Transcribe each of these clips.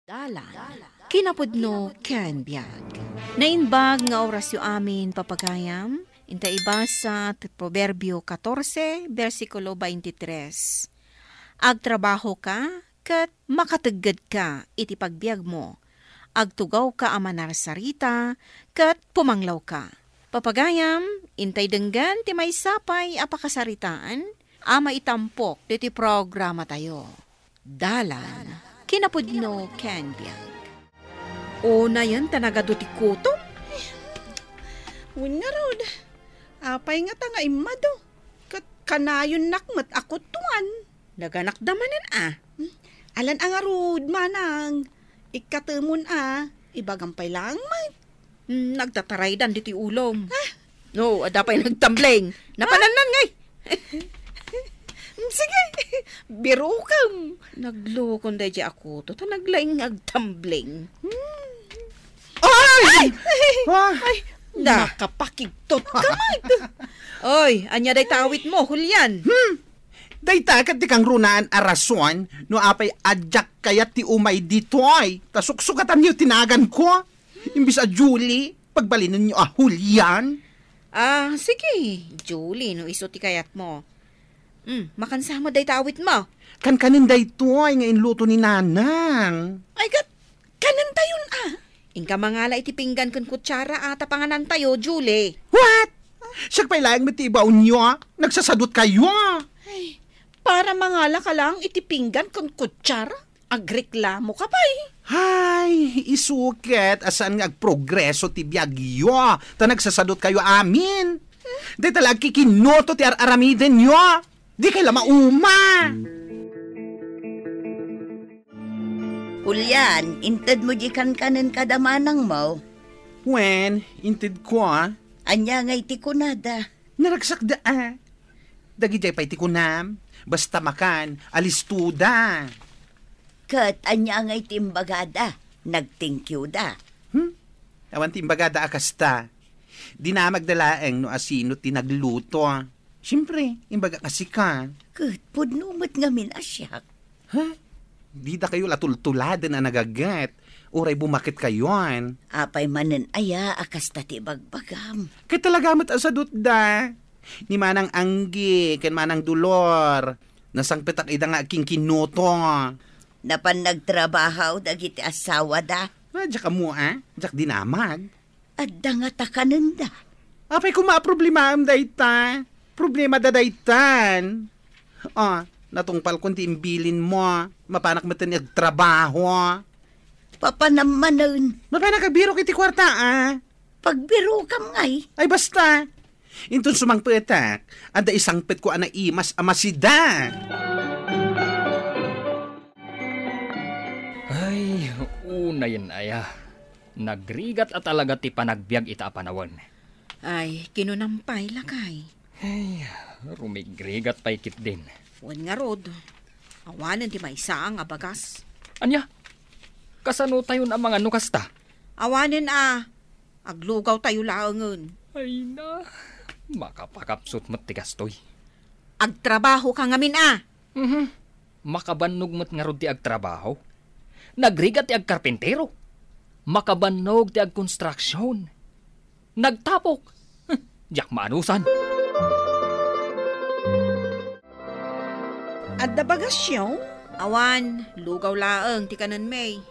Dalan, kinapudno ken biag. Nainbag nga orasyo amin papagayam, inta iba sa Proverbio 14, versikulo 23. Agtrabaho ka, kat makatagad ka, iti pagbiag mo. Agtugaw ka amanar sarita, kat pumanglaw ka. Papagayam, intay denggan ti may sapay apakasaritaan, ama itampok iti programa tayo. Dalan, kinapudno ken biag. O na yan, tanagado ti kuto? Wun nga rod. Apay nga nga imado. Kanayon nakmat ako tuan. Naganak damanan Alan ang arod manang. Ikatemon ibagampay lang man. Nagtataray dan diti ulong. No, adapay nagtambleng. Napananan ngay. Sige, biro kam. Naglukon dahi ako. Toto naglaing agtambling. Ay! Makapakigtot ka man. Oy, anya day tawit mo, Julian. Dayta kat di kang runaan arason no apay adyak kayat ti umay dito ay. Tasuksukatan niyo tinagan ko. Imbis a Julie, pagbalinin niyo Julian. Sige. Julie, no iso ti kayat mo. Makansama day tawit mo. Kanin dayto ay nga inluto ni Nanang. Ay kanan tayon Ingka mangala iti pinggan kan kutsara ata panganan tayo, Julie. What? Siya pa'y laing matibaw niyo Nagsasadot kayo Ay, para mangala ka lang itipinggan kung kutsara. Agreklamo ka pa Hay, isuket asan nga agprogreso ti biagyo. Ta nagsasadot kayo amin. Di talag kikinoto ti aramiden nyo. Di kayo mauma. Julian, inted mo di kanin kadamanang mo. Wen, intid ko Anya nga iti kunada. Naragsak da Dagi jay pa iti kunam. Basta makan, alistuda. Kat anya nga iti imbagada. Nag-thank you da. Awan ti imbagada akasta. Di na magdalaeng no asino ti nagluto. Siyempre, imbaga kasi ka. Kat pudnumot nga minasyak. Di da kayo latultuladan na nagagat. Uray bumakit kayon. Apay manen aya akasta ti bagbagam. Kaya talaga matasadot da. Ni manang anggi, ken manang dulor. Nasangpetak ida nga aking kinuto. Napan nagtrabaho dagiti asawa da. Diyak ka mo Diyak dinamag. Adda nga takanan da. Apay kung maaproblema am dayta. Problema da daytan. Natungpal kundi imbilin mo. Mapanak mo tani agtrabaho. Papanamanon. Mapanak kabiro kiti kwarta Pagbiro kam ngay. Ay basta. Intun sumangpetak. Anda isang pet ko imas amasida. Ay, una yan aya. Nagrigat at talaga ti panagbiag ita apanawan. Ay, kinunampay lakay. Ay, rumigrigat pa ikit din. Wan nga rod. Awanan ti may saang abagas. Anya, kasano tayo na mga nukasta? Awanan aglugaw tayo laangon. Ay na, makapakapsot mat ti kastoy. Agtrabaho ka ngamin Makabanog mat nga rod ti agtrabaho. Nagrigat ti agkarpentero. Makabanog ti agkonstruksyon. Nagtapok. Diyak maanusan. Adda bagasyon? Awan, lugaw laang ti kanan may.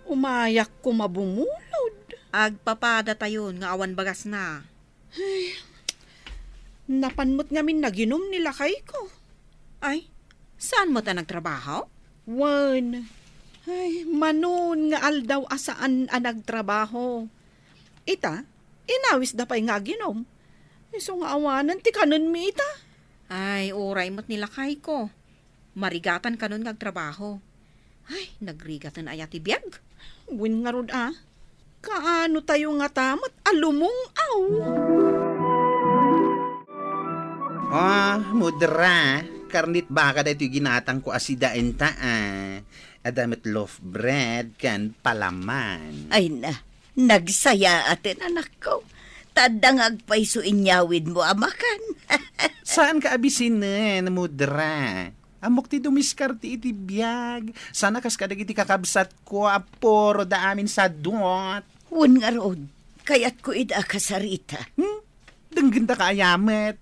Umayak ko mabumulod. Agpapada tayon nga awan bagas na. Napanmot ngamin naginom nila kay ko. Ay, saan mo ta nagtrabaho? Wan. Ay, manon nga aldaw asaan nagtrabaho. Ita, inawis da pa'y nga ginom. Iso nga awanan ti kanon mi ita. Ay, oray mo't nilakay ko. Marigatan ka nun ngagtrabaho. Ay, nagrigatan aya ti biag. Win nga rod Kaano tayo nga tamat alumong aw. Mudra. Karnit baka da ito ginatang ko asida enta Adamit loaf bread kan palaman. Ay na, nagsaya atin anak ko. Tadang agpay so inyawid mo amakan. Saan ka abisinin, Mudra? Amok ti dumiskarti iti biyag. Sana kas kadag iti kakabsat ko, aporo da amin sa duot. Wan nga rod, kayat ko ida kasarita. Dangganda ka ayamet.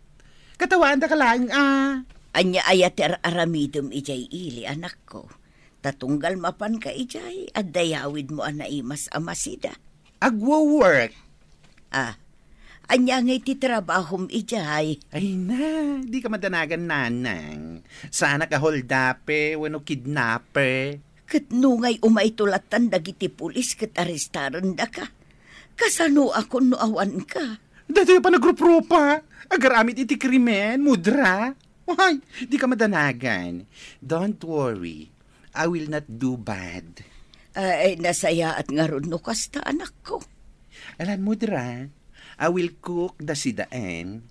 Katawaan da ka lang, Anya ayater aramidom ijay ili, anak ko. Tatunggal mapan ka ijay, at dayawid mo anaimas amasida. Agwo-work. Anya ngay ti trabahom ijay. Ay na, di ka madanagan nanang. Sana ka holdape, wano kidnapper. Kat nungay umaitulatan dagiti pulis kat arestaran da ka. Kasano ako no awan ka? Dito pa nagrupropa. Agaramit iti krimen, mudra. Ay, di ka madanagan. Don't worry. I will not do bad. Ay, nasaya at nga ron no kasta anak ko. Alan mudra, I will cook the sidaan.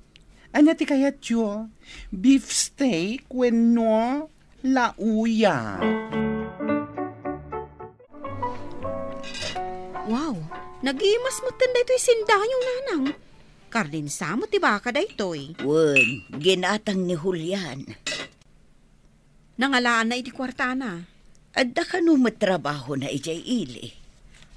Anya ti kayat yo? Beef steak wenno lauya. Wow, nag-imas mo tanda ito'y sindayong nanang. Karlin samo ti baka da ito'y. Wen, ginatang ni Julian. Nangalaan na iti kwartana. Adda ka no matrabaho na ijay ili.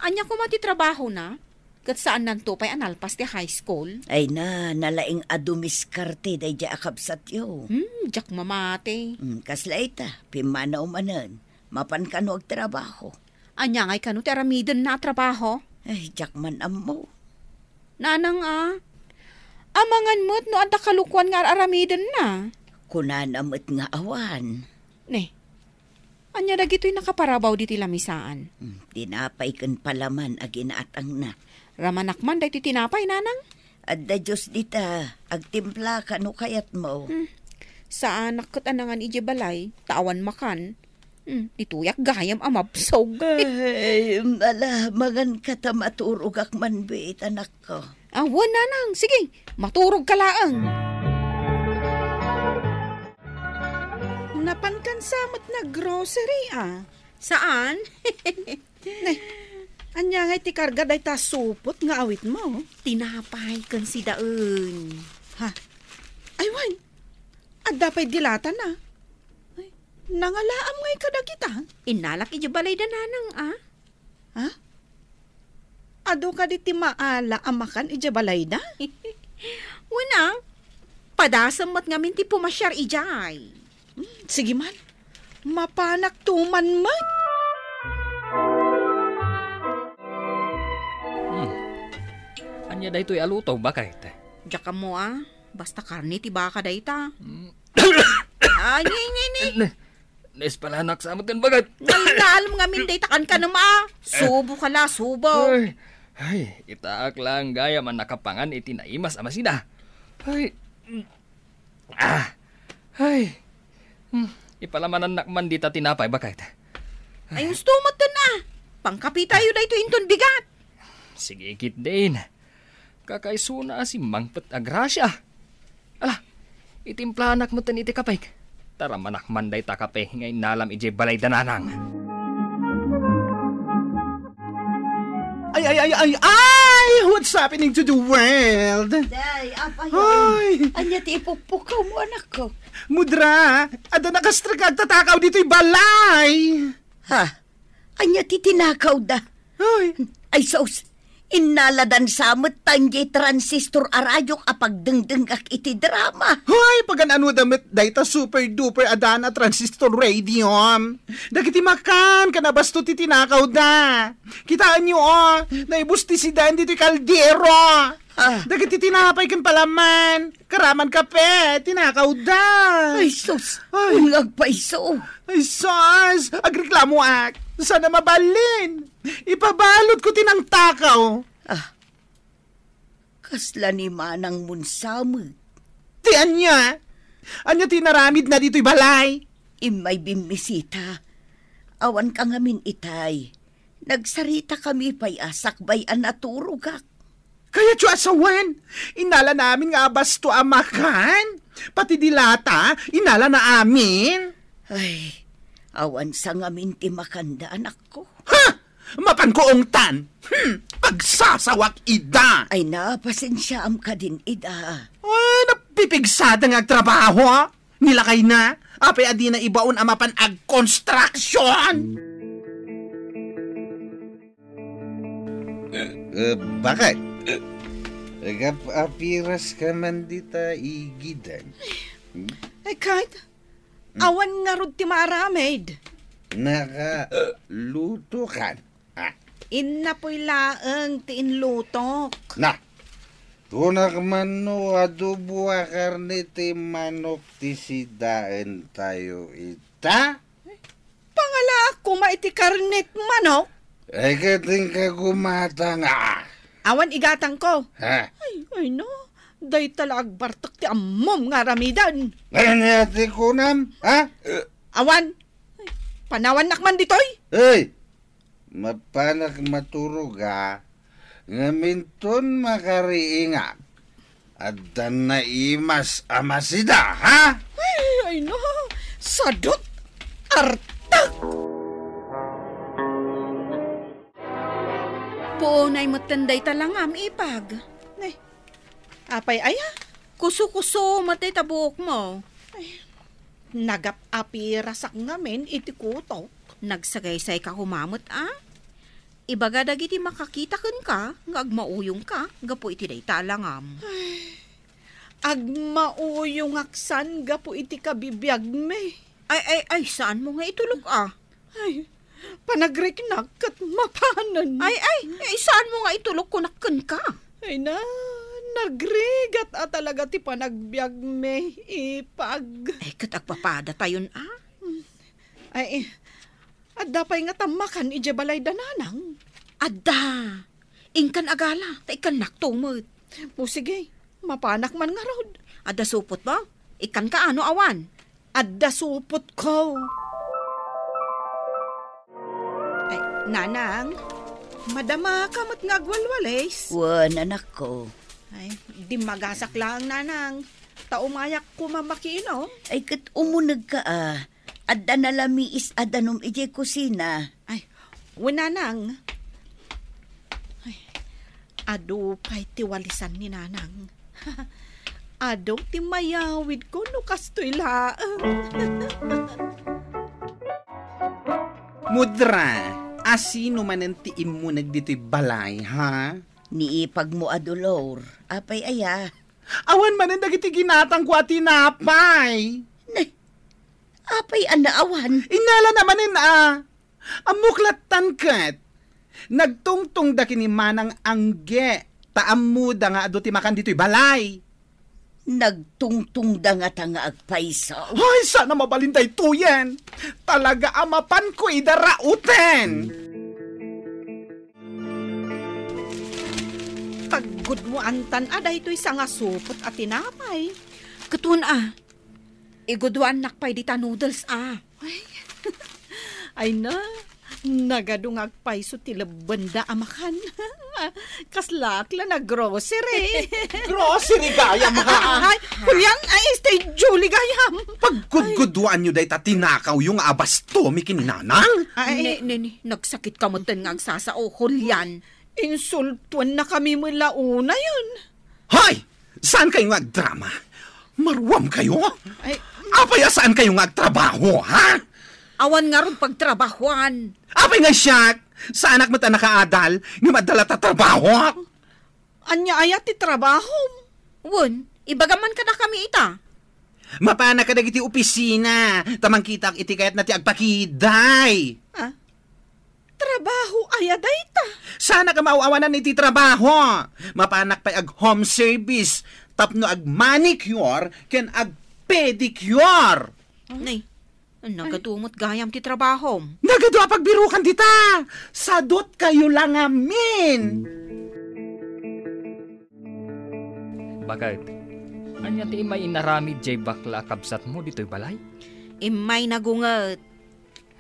Anya ko mati trabaho na? Kat saan nagtupay analpas ti high school? Ay na, nalaing adumiskarte day jay akabsat yo. Jak mamate. Kasla ita, pimanaw manan. Mapan ka no agtrabaho. Anya ngay kanu ti aramiden na trabaho? Ay, jak man amo. Nanang amangan mo't no anda kalukwan nga aramiden na. Kunan amot nga awan. Ne, anya dagito'y nakaparabaw diti lamisaan. Tinapay kan palaman aginaatang na. Ramanakman dahi tinapay, nanang? Adda Diyos dita, agtimpla ka no kayat mo. Saan nakot anangan ije balay, tawan makan. Ituyak gayam amabsog. Ay, mangan ka ta maturog ak manbit, anak ko. Awan, nanang. Sige, maturog ka laang. Napankan samot na grocery, Saan? Anya ngay ti karga day ta supot nga awit mo. Tinapay kan si daun. Ay, wan. Adda pa'y dilatan na. Ay, nangalaam ngay kadagita. Inalak ije balay da nanang, Ado ka di ti maala amakan ije balay da? Wala. Padasam mat ngamin ti pumasyar ijay. Sige man. Mapanak tuman man. Anya da ito'y aluto, bakit? Diyak mo basta karni ti baka da ita. Ay, ni. Naispalanak sa amot kan bagat. Nalinalam ngamin da itakan ka nama. Subo ka la, subo. Ay, itaak lang gaya man nakapangan itinaimas amasida. Ipalamanan nakman dita tinapay, bakit? Ay, gusto mo pangkapi tayo da ito inton bigat. Sige, kit din. Kakaisuna si Mangpet Agrasya. Ala, itimplanak mo tan iti kapay. Tara manakman day takape, ngay nalam ije balay dananang. Ay! What's happening to the world? Day, apa Ay! Anya ti ipupukaw mo, anak ko. Mudra, ada nakastragag tatakaw dito'y balay. Anya ti tinakaw da. Ay, sos. Inaladan samot tanjay transistor arayok apag dengdengak iti drama. Hoy, paganano damit dayta super duper adana transistor radium. Dagiti makan kanabasto ti tinakaw da. Kitaan nyo naibusti si Dan dito'y kaldero. Dagiti tinapay kan palaman. Karaman kape, tinakaw da. Ay, sos. Ungag pa iso. Ay, sos. Agreklamo ak. Sana mabalin. Ipabalot ko tinang takaw. Kasla ni manang munsamag. Ti anya? Anya tinaramid na dito'y balay? Imay bimisita. Awan ka ngamin itay. Nagsarita kami pa'y asakbay an naturugak. Kaya tiyo asawan, inala namin nga basto amakan. Pati dilata, inala na amin. Ay, awan sa ngamin ti makanda anak ko. Mapan ko ongtan. Pagsasawak ida. Ay na, pasensyaam ka din ida. Ay, napipigsada nga trabaho. Nilakay na. Apay adi na ibaon amapan ag construction. Bakit? Apiras ka man dita igidan. Ay, kahit awan nga rod ti maaramid. Nakaluto kan. Inapoy laeng ti inlutok. Na, tunak man no adobo a karne ti manok ti sidaen tayo ita. Pangala ako maiti karnet manok. Ay kating kagumata nga. Awan igatang ko. Ha? Ay no. Day talag bartok ti ammom nga ramidan. Ngayon yati kunam, ha? Awan. Ay, panawan nakman ditoy. Ay, mapanak maturog ha. Ngaminton makariingak. At dan na imas amasida, ha? Ay no. Sadot. Artak. Puunay mo tanday talangam ipag. Ay, apay aya. Kuso-kuso matay tabuok mo. Nagap api rasak ngamin iti kutok. Nagsagaysay ka kumamot Ibaga dagiti makakita ka, nga agmauyong ka, gapo iti day talangam. Agmauyong aksan gapo iti kabibiyag me. Ay, saan mo nga itulog Ay, panagreknak kat mapanan. Ay, saan mo nga itulog ko nakken ka? Ay na, nagrigat talaga ti panagbiag me ipag. Ay, katagpapada tayon Ay, adda pa'y nga tamakan ije balay dananang. Adda, ingkan agala, ta ikan naktumot. O sige, mapanak man nga rod. Adda supot ba? Ikan ka awan? Adda supot ko. Ay, nanang, madama ka mat nga agwalwales. Wan, anak ko. Ay, di magasak lang, nanang. Taumayak ko mamakino. Ay, kat umunag ka Adda nalamiis adanom ije kusina. Ay, nanang. Ay, ado pa'y tiwalisan ni nanang. Ado ti mayawid ko no kastoy laang. Mudra, asino man ang tiim mo nagdito'y balay, ha? Niipag mo adolor. Apay aya. Awan man ang dagiti ginatang ko at tinapay. Apay anaawan. Inala naman amuklatan kat. Nagtungtong da kinimanang angge. Taamuda nga ado ti makan dito'y balay. Nagtungtung da nga tanga agpaisaw. Ay, sana mabalintay tuyen. Talaga amapan ko idarauten. Paggod mo antan aday to'y sanga supot at tinapay. Katun igudwan nakpay dita noodles Ay na, nagadungag paiso tila banda amakan. Kaslakla na grocery. Grocery gayam, ha? Ay, kuyan, stay Julie gayam. Paggudgudwaan nyo day tinakaw yung abasto, mikininanang. Ay, nagsakit ka mo nga agsasao, hulyan. insultuan na kami mula una yun. Hoy! Saan kayo agdrama? Marwam kayo? Ay, Apay, saan kayo agtrabaho, ha? Awan nga ron pagtrabahuan. Apay nga siyak! Sa anak mo ta nakaadal, nga madala ta trabaho? anya ayat ti trabaho. Wun, ibagaman ka na kami ita. Mapana ka iti opisina, tamang kita iti kayat na ti agpakiday. Trabaho ayaday ta. Sana ka mauawanan iti trabaho. Mapanak pa ag home service, tapno ag manicure, ken ag pedicure. Nay, nagatumot gayam ti trabaho. Nagadwa pagbirukan dita. Sadot kayo lang amin. Bakit? Anya ti may inaramid jay bakla kabsat mo dito'y balay? Imay nagunget.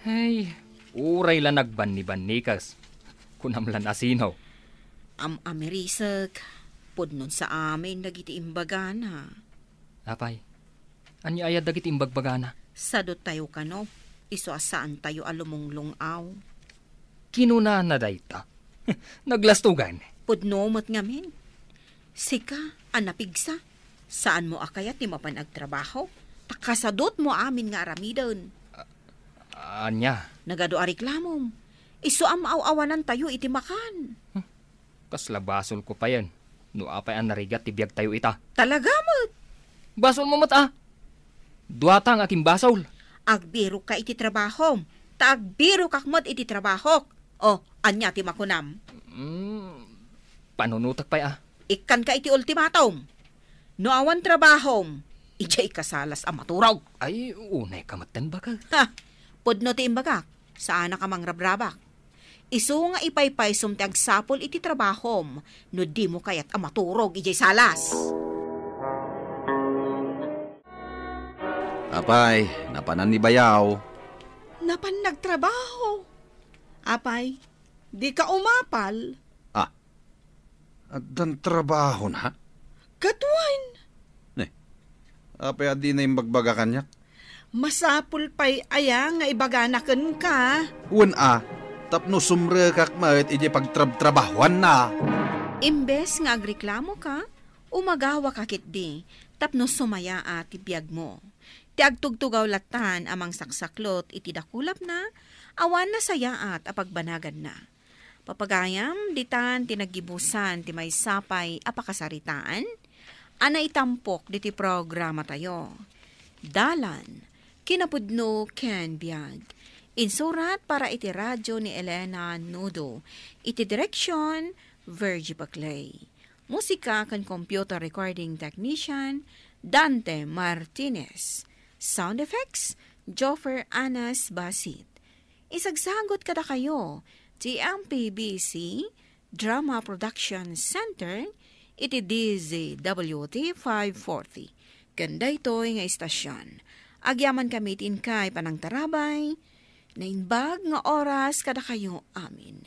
Hey, uray la nagbanni-bannikas. Kunamlan asinaw. Amerisag, pudnon sa amin dagiti imbagana. Apay, anya ayad dagiti imbagbagana? Sadot tayo kano, iso asaan tayo alumong-lungaw. Kinuna na dayta. Naglastugan. Pudno mo't ngamin. Sika, anapigsa. Saan mo akaya ti mapanagtrabaho? Takasadot mo amin nga aramidon. Anya, Nagado a reklamom. Iso ang maawanan tayo iti makan. kasla basol ko pa yan. No apay ang narigat tibiyag tayo ita. Talaga mo. Basol mo mata. Duwata ang aking basol. Agbiro ka iti trabaho. Taagbiro kakmod iti trabaho. O, anya ti makunam. Panunutak pa Ikan ka iti ultimatum. No awan trabaho. Ijay kasalas ang maturaw. Ay, unay kamatan ba ka? Ha, pudno ti imbagak. Saan ka mang rabrabak? Isu nga ipaypay sumtiag sapol iti trabahom. No di mo kayat ang maturog ijay salas. Apay, napanan ni Bayaw. Napan nagtrabaho. Apay, di ka umapal. At dan trabaho na? Katuan, Apay, adi na yung magbaga kanyak. masapul pa'y aya nga ibaganakan ka. Tapno sumre kakmat iji pagtrabahuan na. Imbes nga agreklamo ka, umagawa kakit di, tapno sumaya at ibiyag mo. Ti agtugtugaw latan amang saksaklot iti dakulap na, awan na saya at apagbanagan na. Papagayam, ditan tinagibusan ti may sapay apakasaritaan, ana itampok diti programa tayo. Dalan, kinapudno Ken Biag. Insurat para iti radyo ni Elena Nudo. Iti direksyon, Virgie Baclay. Musika kan computer recording technician, Dante Martinez. Sound effects, Joffer Anas Basit. Isagsagot kada kayo, ti MPBC Drama Production Center, iti DZWT 540. Ganda ito'y nga istasyon. Agyaman kami tin kay panang tarabay, na inbag nga oras kada kayo amin.